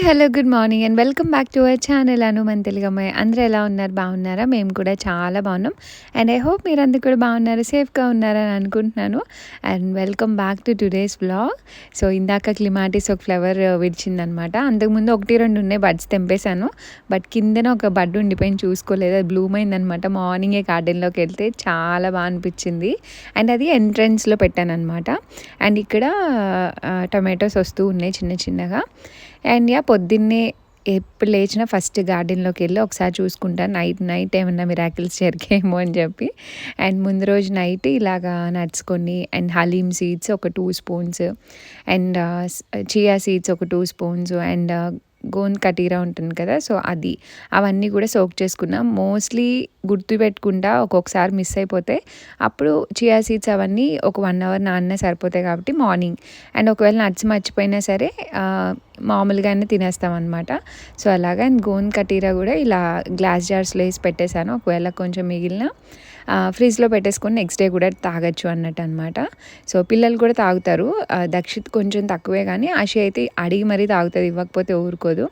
Hello, good morning and welcome back to our channel Anu మన తెలుగు అమ్మాయి. అందరూ ఎలా ఉన్నారు? బాగున్నారా? మేము కూడా చాలా బాగున్నాం. అండ్ ఐ హోప్ మీరందరూ కూడా బాగున్నారు, సేఫ్గా ఉన్నారని అనుకుంటున్నాను. And welcome back to today's vlog. So ఇందాక క్లిమాటిస్ ఒక ఫ్లవర్ విడిచిందనమాట. అంతకుముందు 1-2 ఉన్నాయి, బడ్స్ తెంపేశాను. బట్ కిందన ఒక బడ్ ఉండిపోయింది, చూసుకోలేదు. అది బ్లూమ్ అయిందనమాట. మార్నింగే గార్డెన్లోకి వెళ్తే చాలా బాగా అనిపించింది. అండ్ అది ఎంట్రన్స్లో పెట్టాను అనమాట. అండ్ ఇక్కడ టొమాటోస్ వస్తూ ఉన్నాయి చిన్న చిన్నగా. అండ్ పొద్దున్నే ఎప్పుడు లేచినా ఫస్ట్ గార్డెన్లోకి వెళ్ళి ఒకసారి చూసుకుంటాను, నైట్ ఏమన్నా మిరాకిల్స్ జరిగాయేమో అని చెప్పి. అండ్ ముందు రోజు నైట్ ఇలాగా నట్స్ కొన్ని, అండ్ హలీమ్ సీడ్స్ ఒక 2 స్పూన్స్, అండ్ చియా సీడ్స్ ఒక 2 స్పూన్స్, అండ్ గోంద్ కటీరా ఉంటుంది కదా, సో అది అవన్నీ కూడా సోక్ చేసుకున్నాం. మోస్ట్లీ గుర్తుపెట్టుకుంటా, ఒక్కొక్కసారి మిస్ అయిపోతే అప్పుడు చియా సీడ్స్ అవన్నీ ఒక 1 అవర్ నాన్న సరిపోతాయి కాబట్టి మార్నింగ్. అండ్ ఒకవేళ నట్స్ మర్చిపోయినా సరే మామూలుగానే తినేస్తాం అనమాట. సో అలాగా. అండ్ గోంద్ కటీరా కూడా ఇలా గ్లాస్ జార్స్లో వేసి పెట్టేశాను. ఒకవేళ కొంచెం మిగిలిన ఫ్రిడ్జ్లో పెట్టేసుకొని నెక్స్ట్ డే కూడా తాగొచ్చు అన్నట్టు అనమాట. సో పిల్లలు కూడా తాగుతారు. దక్షిత్ కొంచెం తక్కువే, కానీ ఆశ అయితే అడిగి మరీ తాగుతుంది, ఇవ్వకపోతే ఊరుకోదు.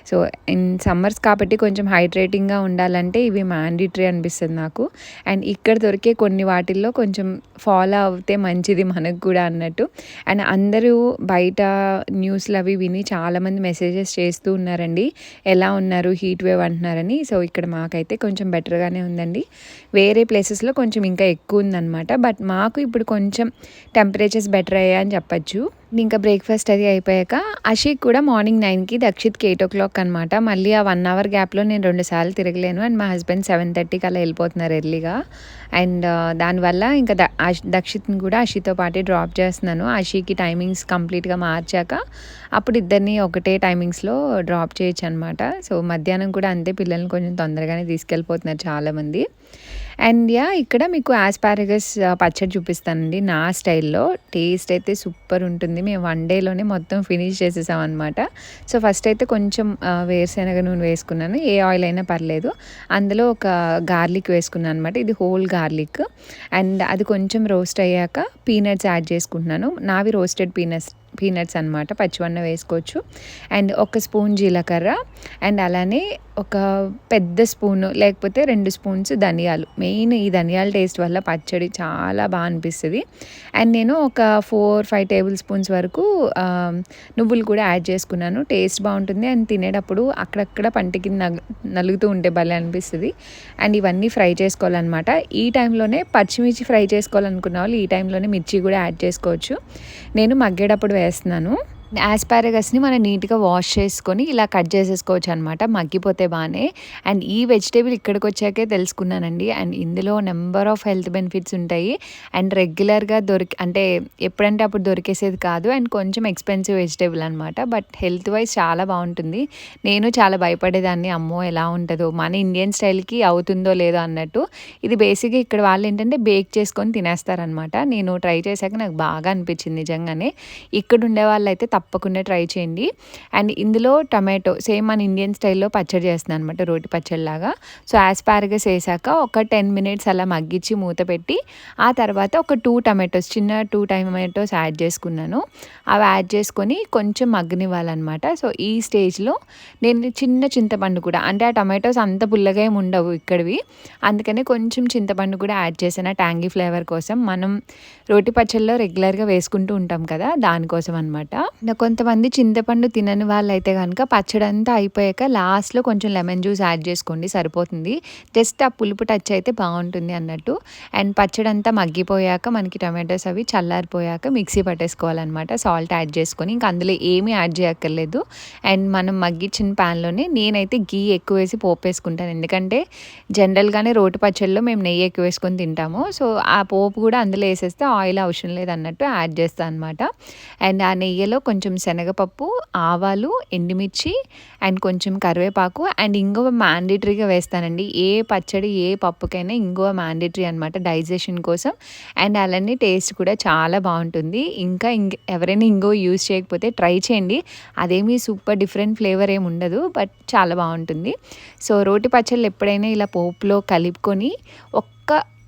సో ఇన్ సమ్మర్స్ కాబట్టి కొంచెం హైడ్రేటింగ్గా ఉండాలంటే ఇవి మ్యాండేటరీ అనిపిస్తుంది నాకు. అండ్ ఇక్కడ దొరికే కొన్ని వాటిల్లో కొంచెం ఫాలో అవుతే మంచిది మనకు కూడా అన్నట్టు. అండ్ అందరూ బయట న్యూస్లు అవి విని చాలామంది మెసేజెస్ చేస్తూ ఉన్నారండి, ఎలా ఉన్నారు, హీట్ వేవ్ అంటున్నారని. సో ఇక్కడ మాకైతే కొంచెం బెటర్గానే ఉందండి. వేరే ప్లేసెస్లో కొంచెం ఇంకా ఎక్కువ ఉందన్నమాట. బట్ మాకు ఇప్పుడు కొంచెం టెంపరేచర్స్ బెటర్ అయ్యాయని చెప్పచ్చు. ఇంకా బ్రేక్ఫాస్ట్ అది అయిపోయాక అషిక్ కూడా మార్నింగ్ 9కి, దక్షిత్కి 8 o'clock అనమాట. మళ్ళీ ఆ 1 hour గ్యాప్లో నేను 2 సార్లు తిరగలేను. అండ్ మా హస్బెండ్ 7:30కి అలా వెళ్ళిపోతున్నారు ఎర్లీగా. అండ్ దానివల్ల ఇంకా దక్షిత్ని కూడా అషితో పాటే డ్రాప్ చేస్తున్నాను. అషికి టైమింగ్స్ కంప్లీట్గా మార్చాక అప్పుడు ఇద్దరిని ఒకటే టైమింగ్స్లో డ్రాప్ చేయొచ్చు అనమాట. సో మధ్యాహ్నం కూడా అంతే, పిల్లల్ని కొంచెం తొందరగానే తీసుకెళ్ళిపోతున్నారు చాలామంది. అండ్ ఇక్కడ మీకు ఆస్పారగస్ పచ్చడి చూపిస్తానండి నా స్టైల్లో. టేస్ట్ అయితే సూపర్ ఉంటుంది. మేము 1 dayలోనే మొత్తం ఫినిష్ చేసేసాం అనమాట. సో ఫస్ట్ అయితే కొంచెం వేరుశనగ నూనె వేసుకున్నాను, ఏ ఆయిల్ అయినా పర్లేదు. అందులో ఒక గార్లిక్ వేసుకున్నాను అనమాట, ఇది హోల్ గార్లిక్. అండ్ అది కొంచెం రోస్ట్ అయ్యాక పీనట్స్ యాడ్ చేసుకుంటున్నాను. నావి రోస్టెడ్ పీనట్స్ అనమాట, పచ్చివన్న వేసుకోవచ్చు. అండ్ 1 స్పూన్ జీలకర్ర, అండ్ అలానే ఒక పెద్ద స్పూను లేకపోతే 2 స్పూన్స్ ధనియాలు. మెయిన్ ఈ ధనియాల టేస్ట్ వల్ల పచ్చడి చాలా బాగా అనిపిస్తుంది. అండ్ నేను ఒక 4-5 టేబుల్ స్పూన్స్ వరకు నువ్వులు కూడా యాడ్ చేసుకున్నాను. టేస్ట్ బాగుంటుంది. అండ్ తినేటప్పుడు అక్కడక్కడ పంటికి నలుగుతూ ఉంటే భలే అనిపిస్తుంది. అండ్ ఇవన్నీ ఫ్రై చేసుకోవాలన్నమాట. ఈ టైంలోనే పచ్చిమిర్చి ఫ్రై చేసుకోవాలనుకున్న వాళ్ళు ఈ టైంలోనే మిర్చి కూడా యాడ్ చేసుకోవచ్చు. నేను మగ్గేటప్పుడు వేస్తున్నాను. ఆస్పారగస్ని మనం నీట్గా వాష్ చేసుకొని ఇలా కట్ చేసేసుకోవచ్చు అనమాట, మగ్గిపోతే బాగానే. అండ్ ఈ వెజిటేబుల్ ఇక్కడికి వచ్చాకే తెలుసుకున్నానండి. అండ్ ఇందులో నెంబర్ ఆఫ్ హెల్త్ బెనిఫిట్స్ ఉంటాయి. అండ్ రెగ్యులర్గా అంటే ఎప్పుడంటే అప్పుడు దొరికేసేది కాదు. అండ్ కొంచెం ఎక్స్పెన్సివ్ వెజిటేబుల్ అనమాట, బట్ హెల్త్ వైజ్ చాలా బాగుంటుంది. నేను చాలా భయపడేదాన్ని, అమ్మో ఎలా ఉంటుందో, మన ఇండియన్ స్టైల్కి అవుతుందో లేదో అన్నట్టు. ఇది బేసిక్గా ఇక్కడ వాళ్ళు ఏంటంటే బేక్ చేసుకొని తినేస్తారనమాట. నేను ట్రై చేశాక నాకు బాగా అనిపించింది నిజంగానే. ఇక్కడ ఉండే వాళ్ళు అయితే తప్పకుండా ట్రై చేయండి. అండ్ ఇందులో టమాటో సేమ్ మన ఇండియన్ స్టైల్లో పచ్చడి చేస్తున్నాను అనమాట, రోటి పచ్చడిలాగా. సో ఆస్పారగస్ వేసాక ఒక 10 minutes అలా మగ్గించి మూత పెట్టి, ఆ తర్వాత ఒక 2 tomatoes, చిన్న 2 tomatoes యాడ్ చేసుకున్నాను. అవి యాడ్ చేసుకొని కొంచెం మగ్గనివ్వాలన్నమాట. సో ఈ స్టేజ్లో నేను చిన్న చింతపండు కూడా, అంటే ఆ టమాటోస్ అంత పుల్లగా ఏమి ఉండవు ఇక్కడివి, అందుకనే కొంచెం చింతపండు కూడా యాడ్ చేసిన ట్యాంగీ ఫ్లేవర్ కోసం. మనం రోటి పచ్చళ్ళలో రెగ్యులర్గా వేసుకుంటూ ఉంటాం కదా, దానికోసం అనమాట. కొంతమంది చింతపండు తినని వాళ్ళు అయితే కనుక పచ్చడి అంతా అయిపోయాక లాస్ట్లో కొంచెం లెమన్ జ్యూస్ యాడ్ చేసుకోండి, సరిపోతుంది. జస్ట్ ఆ పులుపు టచ్ అయితే బాగుంటుంది అన్నట్టు. అండ్ పచ్చడి అంతా మగ్గిపోయాక మనకి టమాటోస్ అవి చల్లారిపోయాక మిక్సీ పట్టేసుకోవాలన్నమాట, సాల్ట్ యాడ్ చేసుకొని. ఇంకా అందులో ఏమీ యాడ్ చేయక్కర్లేదు. అండ్ మనం మగ్గించిన ప్యాన్లోనే నేనైతే గీ ఎక్కువ వేసి పోపు వేసుకుంటాను, ఎందుకంటే జనరల్గానే రోటి పచ్చడిలో మేము నెయ్యి ఎక్కువ వేసుకొని తింటాము. సో ఆ పోపు కూడా అందులో వేసేస్తే ఆయిల్ అవసరం లేదన్నట్టు యాడ్ చేస్తాను అనమాట. అండ్ ఆ నెయ్యిలో కొంచెం శనగపప్పు, ఆవాలు, ఎండుమిర్చి, అండ్ కొంచెం కరివేపాకు, అండ్ ఇంగువ మ్యాండేటరీగా వేస్తానండి. ఏ పచ్చడి ఏ పప్పుకైనా ఇంగువ మ్యాండేటరీ అనమాట, డైజెషన్ కోసం. అండ్ అలానే టేస్ట్ కూడా చాలా బాగుంటుంది. ఇంకా ఎవరైనా ఇంగువ యూజ్ చేయకపోతే ట్రై చేయండి, అదేమీ సూపర్ డిఫరెంట్ ఫ్లేవర్ ఏమి ఉండదు, బట్ చాలా బాగుంటుంది. సో రోటి పచ్చళ్ళు ఎప్పుడైనా ఇలా పోపులో కలుపుకొని ఒక్క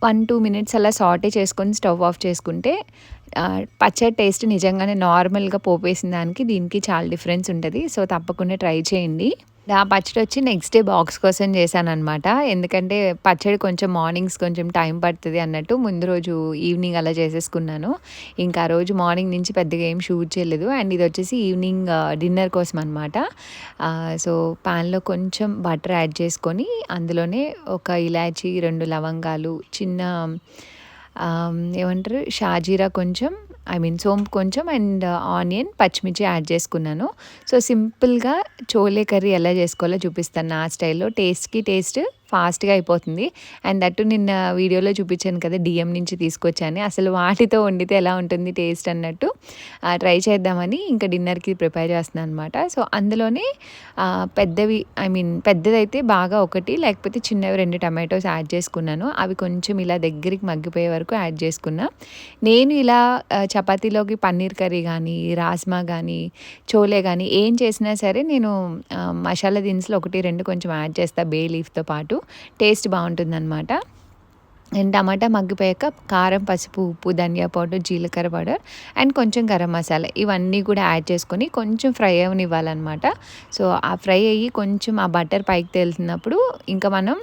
1-2 minutes అలా సాటే చేసుకొని స్టవ్ ఆఫ్ చేసుకుంటే పచ్చడి టేస్ట్ నిజంగానే నార్మల్గా పోపేసిన దానికి దీనికి చాలా డిఫరెన్స్ ఉంటుంది. సో తప్పకుండా ట్రై చేయండి. ఆ పచ్చడి వచ్చి నెక్స్ట్ డే బాక్స్ కోసం చేశాననమాట. ఎందుకంటే పచ్చడి కొంచెం మార్నింగ్స్ కొంచెం టైం పడుతుంది అన్నట్టు ముందు రోజు ఈవినింగ్ అలా చేసేసుకున్నాను. ఇంకా ఆ రోజు మార్నింగ్ నుంచి పెద్దగా ఏం షూట్ చేయలేదు. అండ్ ఇది వచ్చేసి ఈవినింగ్ డిన్నర్ కోసం అనమాట. సో ప్యాన్లో కొంచెం బటర్ యాడ్ చేసుకొని అందులోనే ఒక ఇలాచీ, 2 లవంగాలు, చిన్న ఏమంటారు షాజీరా కొంచెం, సోంపు కొంచెం అండ్ ఆనియన్, పచ్చిమిర్చి యాడ్ చేసుకున్నాను. సో సింపుల్గా చోలే కర్రీ ఎలా చేసుకోవాలో చూపిస్తాను నా స్టైల్లో. టేస్ట్ ఫాస్ట్గా అయిపోతుంది. అండ్ దట్టు నిన్న వీడియోలో చూపించాను కదా డిఎం నుంచి తీసుకొచ్చాను. అసలు వాటితో వండితే ఎలా ఉంటుంది టేస్ట్ అన్నట్టు ట్రై చేద్దామని ఇంకా డిన్నర్కి ప్రిపేర్ చేస్తున్నాను అనమాట. సో అందులోనే పెద్దదైతే బాగా 1 లేకపోతే చిన్నవి 2 టమాటోస్ యాడ్ చేసుకున్నాను. అవి కొంచెం ఇలా దగ్గరికి మగ్గిపోయే వరకు యాడ్ చేసుకున్నా. నేను ఇలా చపాతీలోకి పన్నీర్ కర్రీ కానీ, రాజ్మా కానీ, చోలే కానీ ఏం చేసినా సరే నేను మసాలా దినుసులు 1, 2 కొంచెం యాడ్ చేస్తా బే లీఫ్తో పాటు. టేస్ట్ బాగుంటుందన్నమాట. అండ్ టమాటా మగ్గిపోయాక కారం, పసుపు, ఉప్పు, ధనియా పౌడర్, జీలకర్ర పౌడర్ అండ్ కొంచెం గరం మసాలా ఇవన్నీ కూడా యాడ్ చేసుకొని కొంచెం ఫ్రై అవనివ్వాలన్నమాట. సో ఆ ఫ్రై అయ్యి కొంచెం ఆ బటర్ పైకి తేలుతున్నప్పుడు ఇంకా మనం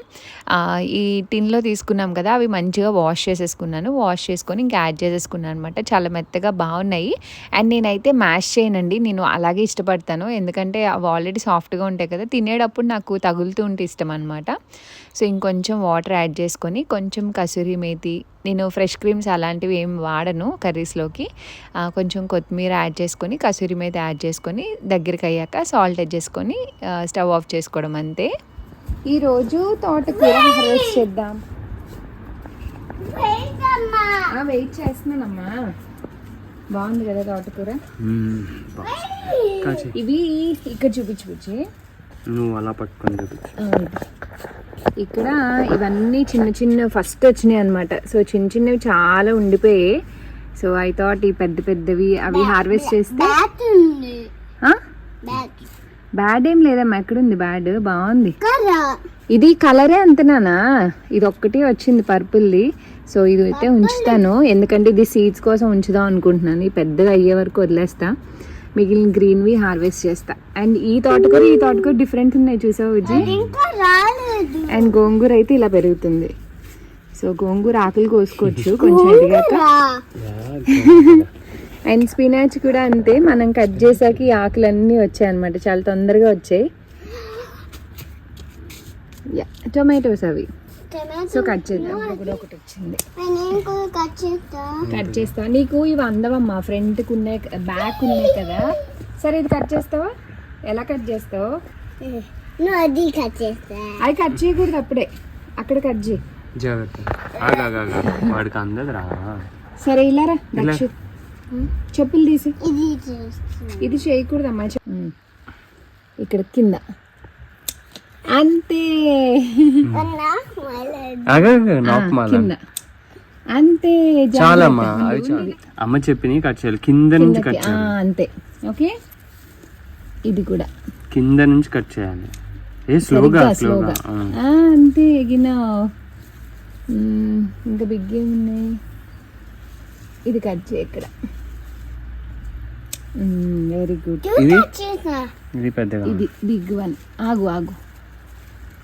ఈ టిన్లో తీసుకున్నాం కదా అవి మంచిగా వాష్ చేసేసుకున్నాను. వాష్ చేసుకొని ఇంకా యాడ్ చేసేసుకున్నాను అనమాట. చాలా మెత్తగా బాగున్నాయి. అండ్ నేనైతే మ్యాష్ చేయనండి, నేను అలాగే ఇష్టపడతాను. ఎందుకంటే అవి ఆల్రెడీ సాఫ్ట్గా ఉంటాయి కదా, తినేటప్పుడు నాకు తగులుతూ ఉంటే ఇష్టం అనమాట. సో ఇంకొంచెం వాటర్ యాడ్ చేసుకొని కొంచెం కసూరి మేతి, నేను ఫ్రెష్ క్రీమ్స్ అలాంటివి ఏం వాడను కర్రీస్లోకి. కొంచెం కొత్తిమీర యాడ్ చేసుకొని, కసూరి మేతి యాడ్ చేసుకొని దగ్గరికి అయ్యాక సాల్ట్ యాడ్ చేసుకొని స్టవ్ ఆఫ్ చేసుకోవడం అంతే. ఈరోజు తోటకూర హార్వెస్ట్ చేద్దాం. వెయిట్ చేస్తున్నానమ్మా. బాగుంది కదా తోటకూర. ఇవి ఇక్కడ చూపించు, నువ్వు అలా పట్టుకొని ఇక్కడ ఇవన్నీ చిన్న ఫస్ట్ వచ్చినాయి అనమాట. సో చిన్నవి చాలా ఉండిపోయాయి. సో ఐ థాట్ ఈ పెద్దవి అవి హార్వెస్ట్ చేస్తే బ్యాడ్ ఏం లేదమ్మా. ఎక్కడుంది బ్యాడ్? బాగుంది. ఇది కలరే అంతేనా? ఇది ఒక్కటి వచ్చింది పర్పుల్ది. సో ఇది అయితే ఉంచుతాను, ఎందుకంటే ఇది సీడ్స్ కోసం ఉంచుదాం అనుకుంటున్నాను. ఈ పెద్దగా అయ్యే వరకు వదిలేస్తా, మిగిలిన గ్రీన్వి హార్వెస్ట్ చేస్తా. అండ్ ఈ తోటకూర డిఫరెంట్ ఉన్నాయి చూసావు విజయ్. అండ్ గోంగూర అయితే ఇలా పెరుగుతుంది. సో గోంగూర ఆకులు కోసుకోవచ్చు కొంచెం ఎదిగాక. అండ్ స్పినాచ్ కూడా అంతే, మనం కట్ చేసాక ఈ ఆకులన్నీ వచ్చాయి అనమాట, చాలా తొందరగా వచ్చాయి. టొమాటోస్ అవి. సో కట్ చేద్దాం. కూడా ఒకటి వచ్చింది, కట్ చేస్తా. నీకు ఇవి అందవమ్మా, ఫ్రంట్కి ఉన్నాయి, బ్యాక్ ఉన్నాయి కదా. సరే ఇది కట్ చేస్తావా? ఎలా కట్ చేస్తావు? అది కట్ చేయకూడదు అప్పుడే, అక్కడ కట్ చేయి. సరే ఇలా రా, చెప్పులు తీసి. ఇది చేయకూడదమ్మా, ఇక్కడ కింద అంతే. కింద అంతే. చాలా అమ్మ చెప్పి కట్ చేయాలి, కింద నుంచి కట్ చేయాలి అంతే. ఓకే, ఇది కూడా కింద నుంచి కట్ చేయాలి. స్లోగా అంతే. ఎగిన ఇంకా బిగ్ ఉన్నాయి. ఇది కట్ చేయి ఇక్కడ. Very good. ఇది పెద్దగా, ఇది బిగ్ వన్. ఆగు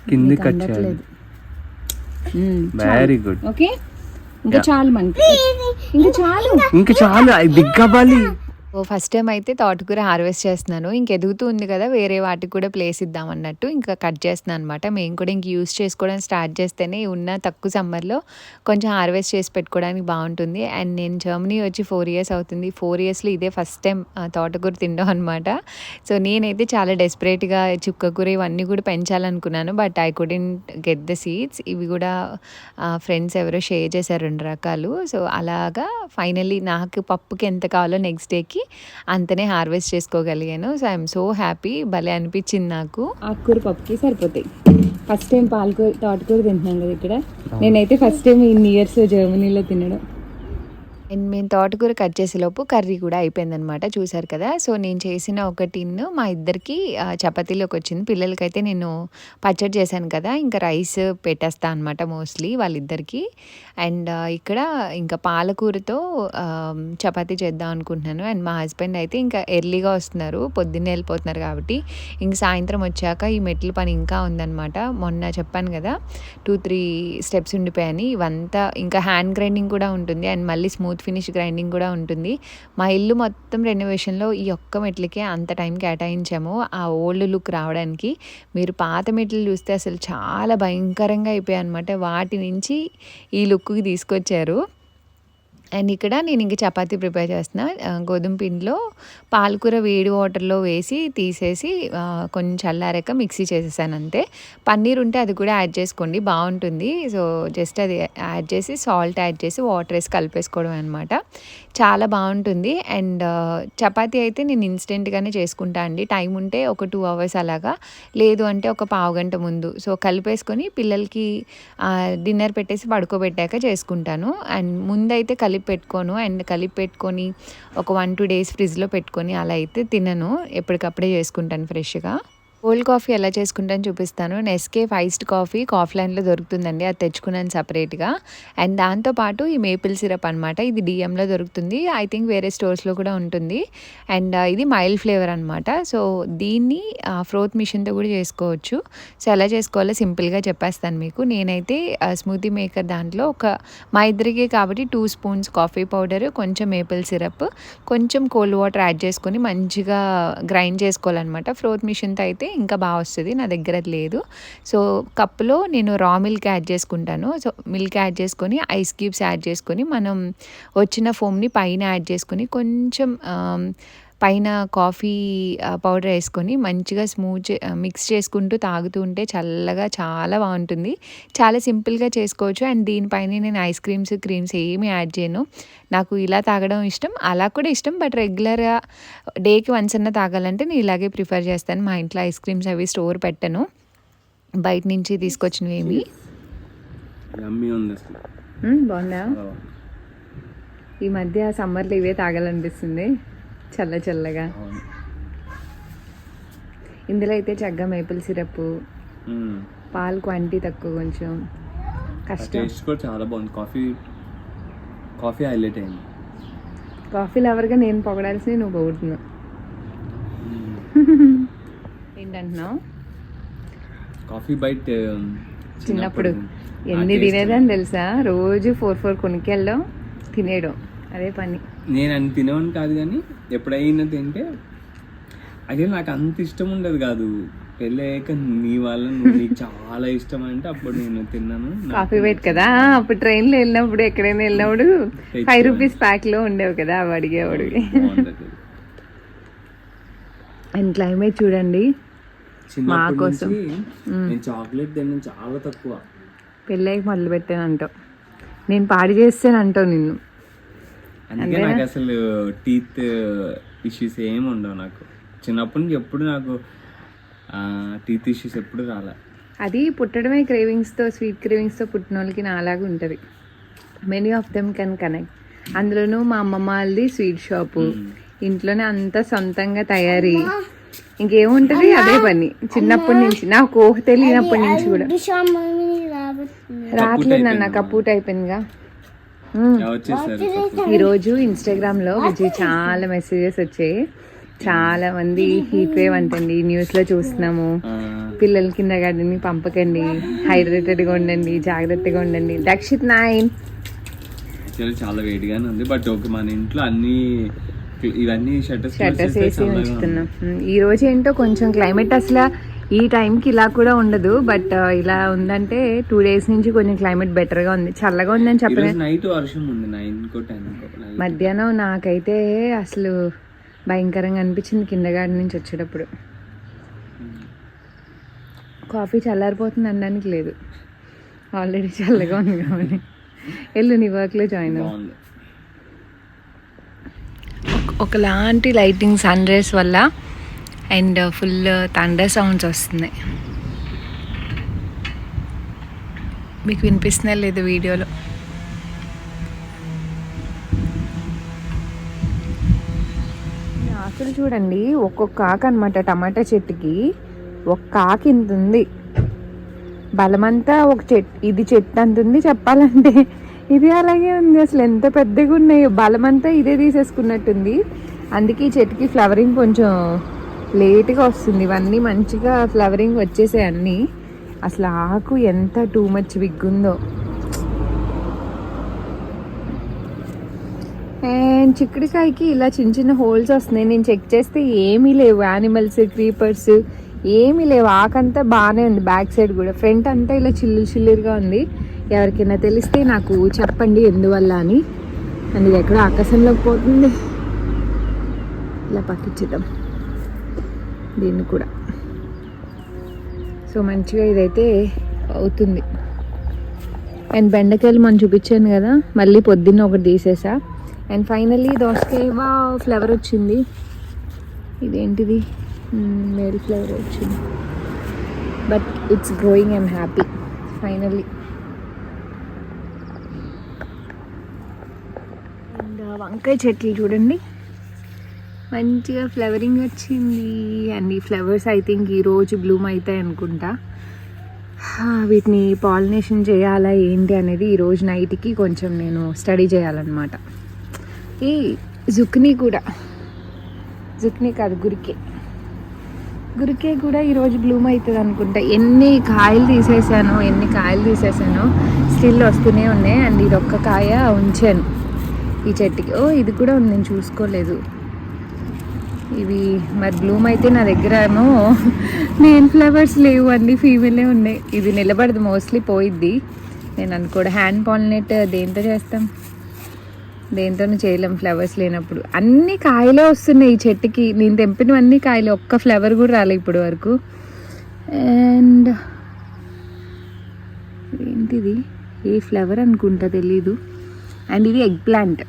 కింద కట్ చేయాలి. Very good. ఓకే, ఇంకా చాలు మనకి, ఇంకా చాలు బిగ్ అవ్వాలి. ఫస్ట్ టైం అయితే తోటకూర హార్వెస్ట్ చేస్తున్నాను. ఇంక ఎదుగుతూ ఉంది కదా, వేరే వాటికి కూడా ప్లేస్ ఇద్దాం అన్నట్టు ఇంకా కట్ చేస్తున్నాను అనమాట. మేము కూడా ఇంక యూస్ చేసుకోవడం స్టార్ట్ చేస్తేనే ఉన్న తక్కువ సమ్మర్లో కొంచెం హార్వెస్ట్ చేసి పెట్టుకోవడానికి బాగుంటుంది. అండ్ నేను జర్మనీ వచ్చి 4 years అవుతుంది. 4 yearsలో ఇదే ఫస్ట్ టైం తోటకూర తినడం అనమాట. సో నేనైతే చాలా డెస్పరేట్గా చుక్కకూర ఇవన్నీ కూడా పెంచాలనుకున్నాను, but I couldn't get the seeds. ఇవి కూడా ఫ్రెండ్స్ ఎవరో షేర్ చేశారు 2 రకాలు. సో అలాగా ఫైనల్లీ నాకు పప్పుకి ఎంత కావాలో నెక్స్ట్ డేకి అంతనే హార్వెస్ట్ చేసుకోగలిగాను. So I'm so happy. భలే అనిపించింది నాకు. ఆకుకూర పప్పుకి సరిపోతాయి. ఫస్ట్ టైం తోటకూర తింటున్నాను కదా ఇక్కడ. నేనైతే ఫస్ట్ టైం ఇన్ని ఇయర్స్ జర్మనీలో తినడం. అండ్ మేము తోటకూర కట్ చేసేలోపు కర్రీ కూడా అయిపోయిందనమాట, చూసారు కదా. సో నేను చేసిన ఒక టిన్ను మా ఇద్దరికి చపాతీలోకి వచ్చింది. పిల్లలకైతే నేను పచ్చడి చేశాను కదా, ఇంకా రైస్ పెట్టేస్తా అనమాట మోస్ట్లీ వాళ్ళిద్దరికి. అండ్ ఇక్కడ ఇంకా పాలకూరతో చపాతీ చేద్దాం అనుకుంటున్నాను. అండ్ మా హస్బెండ్ అయితే ఇంకా ఎర్లీగా వస్తున్నారు, పొద్దున్నే వెళ్ళిపోతున్నారు కాబట్టి ఇంక సాయంత్రం వచ్చాక ఈ మెట్ల పని ఇంకా ఉందన్నమాట. మొన్న చెప్పాను కదా 2-3 స్టెప్స్ ఉండిపోయాయని, ఇవంతా ఇంకా హ్యాండ్ గ్రైండింగ్ కూడా ఉంటుంది అండ్ మళ్ళీ స్మూత్ ఫినిష్ గ్రైండింగ్ కూడా ఉంటుంది. మా ఇల్లు మొత్తం రెనోవేషన్లో ఈ ఒక్క మెట్లకే అంత టైం కేటాయించాము ఆ ఓల్డ్ లుక్ రావడానికి. మీరు పాత మెట్లు చూస్తే అసలు చాలా భయంకరంగా అయిపోయాయి అనమాట, వాటి నుంచి ఈ లుక్కి తీసుకొచ్చారు. అండ్ ఇక్కడ నేను ఇంక చపాతీ ప్రిపేర్ చేస్తున్నా. గోధుమ పిండిలో పాలకూర వేడి వాటర్లో వేసి తీసేసి కొంచెం చల్లారాక మిక్సీ చేసేసాను అంతే. పన్నీర్ ఉంటే అది కూడా యాడ్ చేసుకోండి, బాగుంటుంది. సో జస్ట్ అది యాడ్ చేసి సాల్ట్ యాడ్ చేసి వాటర్ వేసి కలిపేసుకోవడం అనమాట, చాలా బాగుంటుంది. అండ్ చపాతీ అయితే నేను ఇన్స్టెంట్గానే చేసుకుంటా అండి, టైం ఉంటే ఒక 2 hours అలాగా, లేదు అంటే ఒక పావు గంట ముందు. సో కలిపేసుకొని పిల్లలకి డిన్నర్ పెట్టేసి పడుకోబెట్టాక చేసుకుంటాను. అండ్ ముందైతే కలిపి పెట్టుకోను, అండ్ కలిపి పెట్టుకొని ఒక 1-2 days ఫ్రిడ్జ్లో పెట్టుకొని అలా అయితే తినను, ఎప్పటికప్పుడే చేసుకుంటాను ఫ్రెష్గా. కోల్డ్ కాఫీ ఎలా చేసుకుంటాను చూపిస్తాను. నెస్కేఫ్ ఐస్డ్ కాఫీ ల్యాండ్లో దొరుకుతుందండి, అది తెచ్చుకున్నాను సపరేట్గా. అండ్ దాంతోపాటు ఈ మేపిల్ సిరప్ అనమాట, ఇది డిఎంలో దొరుకుతుంది, ఐ థింక్ వేరే స్టోర్స్లో కూడా ఉంటుంది. అండ్ ఇది మైల్డ్ ఫ్లేవర్ అనమాట. సో దీన్ని ఫ్రోత్ మిషన్తో కూడా చేసుకోవచ్చు. సో ఎలా చేసుకోవాలో సింపుల్గా చెప్పేస్తాను మీకు. నేనైతే స్మూతీ మేకర్ దాంట్లో మా ఇద్దరికి కాబట్టి 2 spoons కాఫీ పౌడర్, కొంచెం మేపిల్ సిరప్, కొంచెం కోల్డ్ వాటర్ యాడ్ చేసుకొని మంచిగా గ్రైండ్ చేసుకోవాలన్నమాట. ఫ్రోత్ మిషన్తో అయితే ఇంకా బాగా వస్తుంది, నా దగ్గర అది లేదు. సో కప్పులో నేను రా మిల్క్ యాడ్ చేసుకుంటాను. సో మిల్క్ యాడ్ చేసుకొని ఐస్ క్యూబ్స్ యాడ్ చేసుకొని మనం వచ్చిన ఫోమ్ని పైన యాడ్ చేసుకొని కొంచెం పైన కాఫీ పౌడర్ వేసుకొని మంచిగా మిక్స్ చేసుకుంటూ తాగుతూ ఉంటే చల్లగా చాలా బాగుంటుంది. చాలా సింపుల్గా చేసుకోవచ్చు. అండ్ దీనిపైన నేను ఐస్ క్రీమ్స్ ఏమీ యాడ్ చేయను, నాకు ఇలా తాగడం ఇష్టం, అలా కూడా ఇష్టం. బట్ రెగ్యులర్గా డేకి వన్స్ అన్న తాగాలంటే నేను ఇలాగే ప్రిఫర్ చేస్తాను. మా ఇంట్లో ఐస్ క్రీమ్స్ అవి స్టోర్ పెట్టను, బయట నుంచి తీసుకొచ్చినవి ఏమి. బాగుందా? ఈ మధ్య సమ్మర్లో ఇవే తాగాలనిపిస్తుంది, చల్లగా. ఇందులో అయితే చక్కగా మేపుల్ సిరప్, పాలు క్వాంటిటీ తక్కువ, కొంచెం కష్టం. చాలా బాగుంది, కాఫీ హైలైట్ అయింది. కాఫీ లవర్గా నేను పొగడాల్సింది నువ్వు పొగుడుతున్నావు. ఏంటంటున్నావు? కాఫీ బైట్ చిన్నప్పుడు ఎన్ని తినేదని తెలుసా, రోజు 4 కొనుక్కెళ్ళడం తినేయడం, అదే పని. నేను అని తినేవాడిని కాదు, కానీ ఎప్పుడైనా తింటే అదే నాకు అంత ఇష్టం ఉండదు కాదు. పెళ్ళయ్యాక నీ వల్ల నీకు చాలా ఇష్టం అంటే అప్పుడు నేను తిన్నాను. కాఫీ బైట్ కదా, అప్పుడు ట్రైన్లో వెళ్ళినప్పుడు ఎక్కడైనా వెళ్ళినప్పుడు 5 rupees ప్యాక్లో ఉండేవి కదా, అవి అడిగేవాడు. అండ్ క్లైమేట్ చూడండి, మా కోసం నేను చాక్లెట్ తిన్నాను చాలా తక్కువ. పెళ్ళయ్యాక మొదలు పెట్టాను అంటావు, నేను పాడి చేస్తాను అంటావు నిన్ను. అందుకే నాకు అసలు టీత్ ఇష్యూస్ ఏమి ఉండవు. నాకు చిన్నప్పటి నుంచి ఎప్పుడు నాకు టీత్ ఇష్యూస్ ఎప్పుడు రాలే. అది పుట్టడమే క్రేవింగ్స్తో, స్వీట్ క్రేవింగ్స్తో పుట్టిన వాళ్ళకి నాలాగా ఉంటుంది. Many of them can connect. అందులోనూ మా అమ్మమ్మ వాళ్ళది స్వీట్ షాపు, ఇంట్లోనే అంతా సొంతంగా తయారీ, ఇంకేముంటుంది అదే పని. చిన్నప్పటి నుంచి నాకు ఊహ తెలియనప్పటి నుంచి కూడా. రావట్లేదు అన్న, కపూట్ అయిపోయిందిగా. ఈరోజు ఇన్స్టాగ్రామ్లో విజయ్ చాలా మెసేజెస్ వచ్చాయి, చాలా మంది హీట్ వేవ్ అంటండి, న్యూస్లో చూస్తున్నాము, పిల్లల కింద గార్డెన్కి పంపకండి, హైడ్రేటెడ్గా ఉండండి, జాగ్రత్తగా ఉండండి. దక్షిత్ 9 చాలా వేడిగానే ఉంది, బట్ ఓకే. మన ఇంట్లో అన్ని ఇవన్నీ షట్టర్స్ వేసి ఉంచుతున్నాం. ఈ రోజు ఏంటో కొంచెం క్లైమేట్ అసలు ఈ టైంకి ఇలా కూడా ఉండదు, బట్ ఇలా ఉందంటే 2 days నుంచి కొంచెం క్లైమేట్ బెటర్గా ఉంది, చల్లగా ఉందని చెప్పలేదు. నైట్ వర్షం ఉంది, 9 మధ్యాహ్నం నాకైతే అసలు భయంకరంగా అనిపించింది కింద గార్డెన్ నుంచి వచ్చేటప్పుడు. కాఫీ చల్లారిపోతుంది అనడానికి లేదు, ఆల్రెడీ చల్లగా ఉంది కాబట్టి. వెళ్ళు నీ వర్క్లో జాయిన్ అవ్వు. ఒకలాంటి లైటింగ్ సన్ రేస్ వల్ల అండ్ ఫుల్ థండర్ సౌండ్స్ వస్తున్నాయి, మీకు వినిపిస్తున్నా లేదు వీడియోలో. అక్కడ చూడండి, ఒక్కొక్క ఆకు అనమాట. టమాటా చెట్టుకి ఒక్క ఆకు ఇంత ఉంది. బలమంతా ఒక చెట్టు, ఇది చెట్టు అంత ఉంది చెప్పాలంటే. ఇది అలాగే ఉంది, అసలు ఎంత పెద్దగా ఉన్నాయో. బలమంతా ఇదే తీసేసుకున్నట్టుంది. అందుకే ఈ చెట్టుకి ఫ్లవరింగ్ కొంచెం లేట్గా వస్తుంది. ఇవన్నీ మంచిగా ఫ్లవరింగ్ వచ్చేసాయి అన్నీ. అసలు ఆకు ఎంత టూ మచ్ బిగ్గుందో. అండ్ చిక్కుడుకాయకి ఇలా చిన్న చిన్న హోల్స్ వస్తున్నాయి. నేను చెక్ చేస్తే ఏమీ లేవు, యానిమల్స్, క్రీపర్స్ ఏమీ లేవు. ఆకంతా బాగానే ఉంది, బ్యాక్ సైడ్ కూడా. ఫ్రంట్ అంతా ఇలా చిల్లుగా ఉంది. ఎవరికైనా తెలిస్తే నాకు చెప్పండి ఎందువల్ల అని. అండ్ ఇది ఎక్కడో ఆకాశంలోకి పోతుంది. ఇలా పక్కించుదాం దీన్ని కూడా. సో మంచిగా ఇదైతే అవుతుంది. అండ్ బెండకాయలు మనం చూపించాను కదా, మళ్ళీ పొద్దున్న ఒకటి తీసేసా. అండ్ ఫైనల్లీ దోసకాయ ఫ్లవర్ వచ్చింది. ఇదేంటిది, మేల్ ఫ్లవర్ వచ్చింది. But it's growing, I'm happy finally. And వంకాయ చెట్లు చూడండి, మంచిగా ఫ్లవరింగ్ వచ్చింది. అండ్ ఈ ఫ్లవర్స్ ఐ థింక్ ఈరోజు బ్లూమ్ అవుతాయి అనుకుంటా. వీటిని పాలినేషన్ చేయాలా ఏంటి అనేది ఈరోజు నైట్కి కొంచెం నేను స్టడీ చేయాలన్నమాట. ఈ జుక్నీ కాదు, గురికే కూడా ఈరోజు బ్లూమ్ అవుతుంది అనుకుంటా. ఎన్ని కాయలు తీసేసానో స్టిల్ వస్తూనే ఉన్నాయి. అండ్ ఇది ఒక్క కాయ ఉంచాను ఈ చెట్టుకి. ఇది కూడా ఉంది, నేను చూసుకోలేదు. ఇవి మరి బ్లూమ్ అయితే నా దగ్గర ఏమో మెయిన్ ఫ్లవర్స్ లేవు, అన్నీ ఫీమేలే ఉన్నాయి. ఇది నిలబడదు, మోస్ట్లీ పోయిద్ది. నేను అనుకోడు హ్యాండ్ పాలినేట్ దేంతో చేస్తాం, దేంతోనూ చేయలేం ఫ్లవర్స్ లేనప్పుడు. అన్ని కాయలే వస్తున్నాయి ఈ చెట్టుకి. నేను తెంపినవన్నీ కాయలు, ఒక్క ఫ్లవర్ కూడా రాలే ఇప్పటి వరకు. అండ్ ఏంటిది, ఏ ఫ్లవర్ అనుకుంటా, తెలీదు. అండ్ ఇది ఎగ్ ప్లాంట్,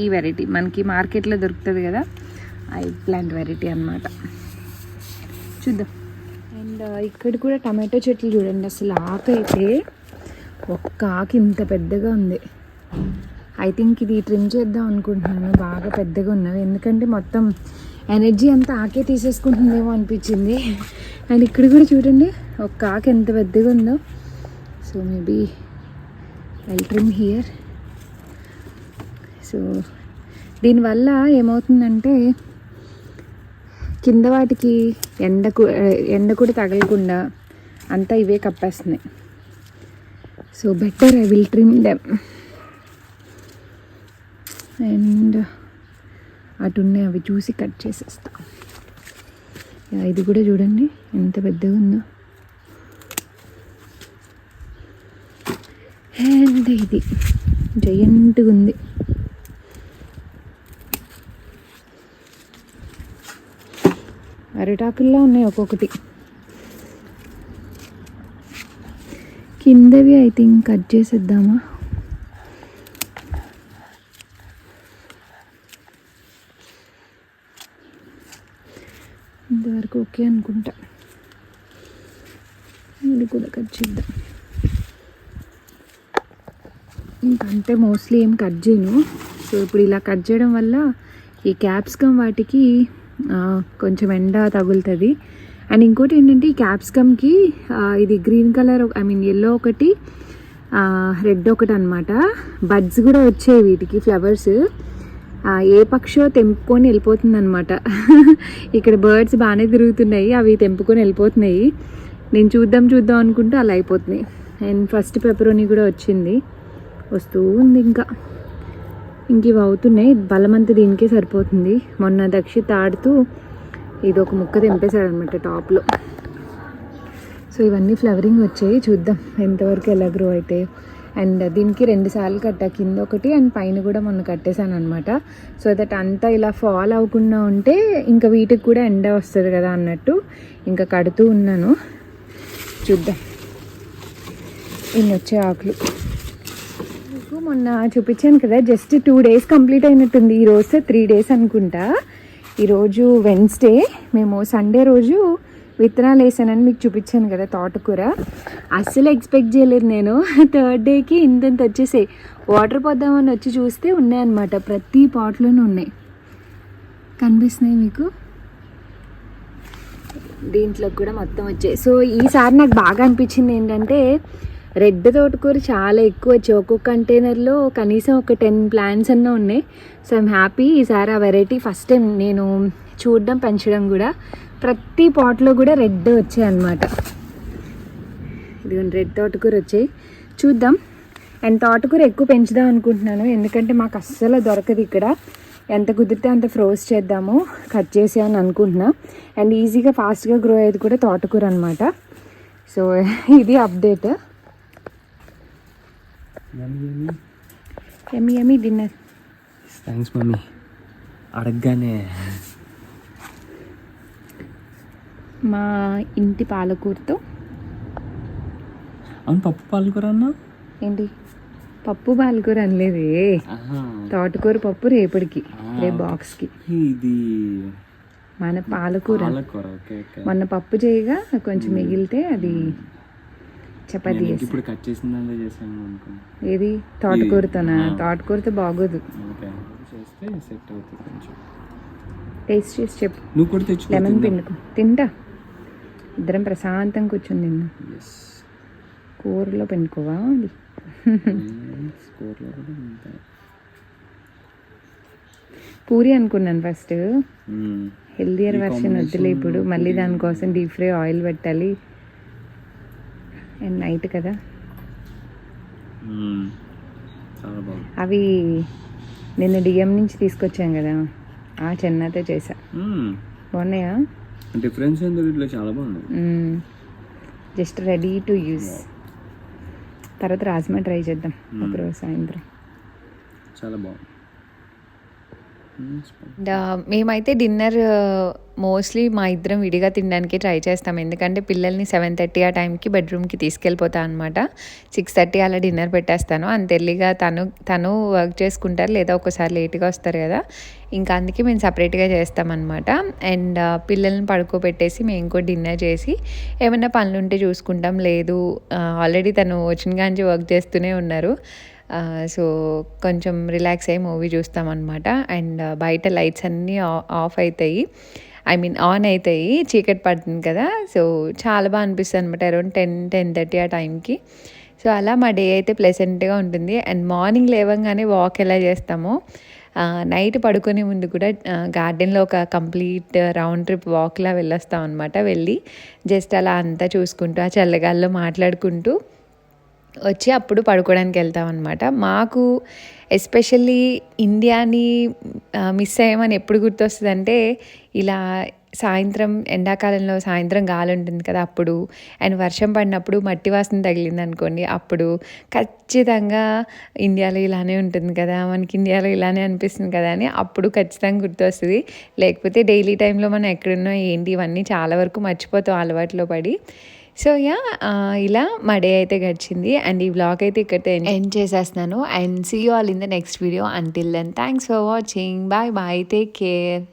ఈ వెరైటీ మనకి మార్కెట్లో దొరుకుతుంది కదా, ఆ ఎగ్ ప్లాంట్ వెరైటీ అన్నమాట. చూద్దాం. అండ్ ఇక్కడ కూడా టమాటో చెట్లు చూడండి. అసలు ఆకు అయితే ఒక్క ఆకు ఇంత పెద్దగా ఉంది. ఐ థింక్ ఇది ట్రిమ్ చేద్దాం అనుకుంటున్నాను, బాగా పెద్దగా ఉన్నవి. ఎందుకంటే మొత్తం ఎనర్జీ అంతా ఆకే తీసేసుకుంటుందేమో అనిపించింది. అండ్ ఇక్కడ కూడా చూడండి ఒక్క ఆకు ఎంత పెద్దగా ఉందో. So maybe I trim here. So దీనివల్ల ఏమవుతుందంటే కింద వాటికి ఎండ కూడా తగలకుండా అంతా ఇవే కప్పేస్తున్నాయి. So better I will trim them. And అటున్నాయి, అవి చూసి కట్ చేసేస్తా. ఇది కూడా చూడండి ఎంత పెద్దగా ఉందో. అండ్ ఇది జయంట్గా ఉంది. అరిటాకుల్లో ఉన్నాయి ఒక్కొక్కటి. కిందవి ఐ థింక్ కట్ చేసేద్దామా. ఇంతవరకు ఓకే అనుకుంటా. ఇది కూడా కట్ చేద్దాం. ఇంకంతే, మోస్ట్లీ ఏం కట్ చేయను. సో ఇప్పుడు ఇలా కట్ చేయడం వల్ల ఈ క్యాప్సికమ్ వాటికి కొంచెం ఎండ తగులుతుంది. అండ్ ఇంకోటి ఏంటంటే ఈ క్యాప్సికమ్కి ఇది green colour, I mean yellow ఒకటి, రెడ్ ఒకటి అనమాట. బడ్స్ కూడా వచ్చాయి వీటికి, ఫ్లవర్స్. ఏ పక్షో తెంపుకొని వెళ్ళిపోతుంది అనమాట. ఇక్కడ బర్డ్స్ బాగానే తిరుగుతున్నాయి, అవి తెంపుకొని వెళ్ళిపోతున్నాయి. నేను చూద్దాం అనుకుంటే అలా అయిపోతున్నాయి. అండ్ ఫస్ట్ పెపరోని కూడా వచ్చింది, వస్తూ ఉంది. ఇంక ఇవి అవుతున్నాయి. బలమంతా దీనికే సరిపోతుంది. మొన్న దక్షిత్ ఆడుతూ ఇది ఒక ముక్క తెంపేశాడు అనమాట టాప్లో. సో ఇవన్నీ ఫ్లవరింగ్ వచ్చాయి, చూద్దాం ఎంతవరకు ఎలా గ్రో అవుతాయి. అండ్ దీనికి 2 సార్లు కట్టా, కింద ఒకటి అండ్ పైన కూడా మొన్న కట్టేశాను అనమాట. సో దట్ అంతా ఇలా ఫాల్ అవ్వకుండా ఉంటే ఇంకా వీటికి కూడా ఎండ వస్తుంది కదా అన్నట్టు ఇంకా కడుతూ ఉన్నాను. చూద్దాం ఇన్ని వచ్చే ఆకులు. మీకు మొన్న చూపించాను కదా, జస్ట్ 2 days కంప్లీట్ అయినట్టుంది. ఈరోజు 3 days అనుకుంటా. ఈరోజు వెన్స్డే, మేము సండే రోజు విత్తనాలు వేసానని మీకు చూపించాను కదా తోటకూర. అస్సలు ఎక్స్పెక్ట్ చేయలేదు నేను. 3rd dayకి ఇంత వచ్చేసాయి. వాటర్ పోద్దామని వచ్చి చూస్తే ఉన్నాయన్నమాట, ప్రతి పాట్లోనూ ఉన్నాయి. కనిపిస్తున్నాయి మీకు. దీంట్లో కూడా మొత్తం వచ్చాయి. సో ఈసారి నాకు బాగా అనిపించింది ఏంటంటే రెడ్ తోటకూర చాలా ఎక్కువ వచ్చాయి. ఒక్కొక్క కంటైనర్లో కనీసం ఒక 10 ప్లాంట్స్ అన్నా ఉన్నాయి. So I'm happy. ఈసారి ఆ వెరైటీ ఫస్ట్ టైం నేను చూడడం, పెంచడం కూడా. ప్రతి పాట్లో కూడా రెడ్ వచ్చాయి అన్నమాట. ఇదిగోండి రెడ్ తోటకూర వచ్చాయి. చూద్దాం. అండ్ తోటకూర ఎక్కువ పెంచుదాం అనుకుంటున్నాను, ఎందుకంటే మాకు అస్సలు దొరకదు ఇక్కడ. ఎంత కుదిరితే అంత ఫ్రోజ్ చేద్దాము, కట్ చేసి అని అనుకుంటున్నా. అండ్ ఈజీగా ఫాస్ట్గా గ్రో అయ్యేది కూడా తోటకూర అనమాట. సో ఇది అప్డేట్. ఎమ్మి ఎమ్మి డిన్నర్. Thanks mummy. అడగగానే మా ఇంటి పాలకూరతో. అవును, పప్పు పాలకూర అన్నా ఏంటి పప్పు పాలకూర అనలేదే, తోటకూర పప్పు రేపటికి, రేపు బాక్స్కి. ఇది మన పాలకూర. మొన్న పప్పు చేయగా కొంచెం మిగిలితే అది చపాతీ ఇప్పుడు కట్ చేసిందా చేసాను అనుకున్నా. ఏది తోటకూరతోనా? తోటకూరతో బాగోదు. చేస్తే సెట్ అవుతుంది కొంచెం. టేస్ట్ చేసి చెప్పు. నువ్వు కూడా తెచ్చు. లెమన్ పిండుకో, తింటా. ఇద్దరం ప్రశాంతంగా కూర్చొని తిన్నా. కూరలో పిండుకోవా అది? పూరి అనుకున్నాను ఫస్ట్. హెల్దియర్ వెర్షన్ వద్దులే ఇప్పుడు, మళ్ళీ దానికోసం డీప్ ఫ్రై ఆయిల్ పెట్టాలి. అండ్ నైట్ కదా. అవి నిన్న డిఎం నుంచి తీసుకొచ్చాం కదా, ఆ చెన్నైతే చేసా. బాగున్నాయా? డిఫరెన్స్ చాలా బాగుంది. Just ready to use. తర్వాత రాజ్మా ట్రై చేద్దాం ఒకరోజు సాయంత్రం. చాలా బాగుంది. మేమైతే డిన్నర్ మోస్ట్లీ మా ఇద్దరం విడిగా తినడానికి ట్రై చేస్తాం, ఎందుకంటే పిల్లల్ని 7:30 ఆ టైంకి బెడ్రూమ్కి తీసుకెళ్ళిపోతాను అనమాట. 6:30 అలా డిన్నర్ పెట్టేస్తాను. అంత ఎర్లీగా తను వర్క్ చేసుకుంటారు, లేదా ఒక్కసారి లేట్గా వస్తారు కదా, ఇంకా అందుకే మేము సపరేట్గా చేస్తామన్నమాట. అండ్ పిల్లల్ని పడుకోబెట్టేసి మేము కూడా డిన్నర్ చేసి ఏమైనా పనులు ఉంటే చూసుకుంటాం. లేదు ఆల్రెడీ తను వచ్చిన కాంచి వర్క్ చేస్తూనే ఉన్నారు. సో కొంచెం రిలాక్స్ అయ్యి మూవీ చూస్తామన్నమాట. అండ్ బయట లైట్స్ అన్నీ ఆఫ్ అవుతాయి, ఆన్ అవుతాయి, చీకటి పడుతుంది కదా. సో చాలా బాగా అనిపిస్తుంది అనమాట అరౌండ్ 10-10:30 ఆ టైంకి. సో అలా మా డే అయితే ప్లెజెంట్గా ఉంటుంది. అండ్ మార్నింగ్ లేవగానే వాక్ ఎలా చేస్తామో, నైట్ పడుకునే ముందు కూడా గార్డెన్లో ఒక కంప్లీట్ రౌండ్ ట్రిప్ వాక్లా వెళ్ళొస్తాం అనమాట. వెళ్ళి జస్ట్ అలా అంతా చూసుకుంటూ ఆ చల్లగాల్లో మాట్లాడుకుంటూ వచ్చి అప్పుడు పడుకోవడానికి వెళ్తాం అనమాట. మాకు ఎస్పెషల్లీ ఇండియాని మిస్ అయ్యామని ఎప్పుడు గుర్తొస్తుంది అంటే, ఇలా సాయంత్రం ఎండాకాలంలో సాయంత్రం గాలి ఉంటుంది కదా అప్పుడు, అండ్ వర్షం పడినప్పుడు మట్టి వాసన తగిలింది అనుకోండి, అప్పుడు ఖచ్చితంగా ఇండియాలో ఇలానే ఉంటుంది కదా, మనకి ఇండియాలో ఇలానే అనిపిస్తుంది కదా అని అప్పుడు ఖచ్చితంగా గుర్తొస్తుంది. లేకపోతే డైలీ టైంలో మనం ఎక్కడున్నా ఏంటి ఇవన్నీ చాలా వరకు మర్చిపోతాం అలవాట్లో పడి. సో ఇలా మా డే అయితే గడిచింది. అండ్ ఈ వ్లాగ్ అయితే ఇక్కడితో ఎండ్ చేసేస్తున్నాను. And see you all in the next video. Until then thanks for watching. Bye bye, take care.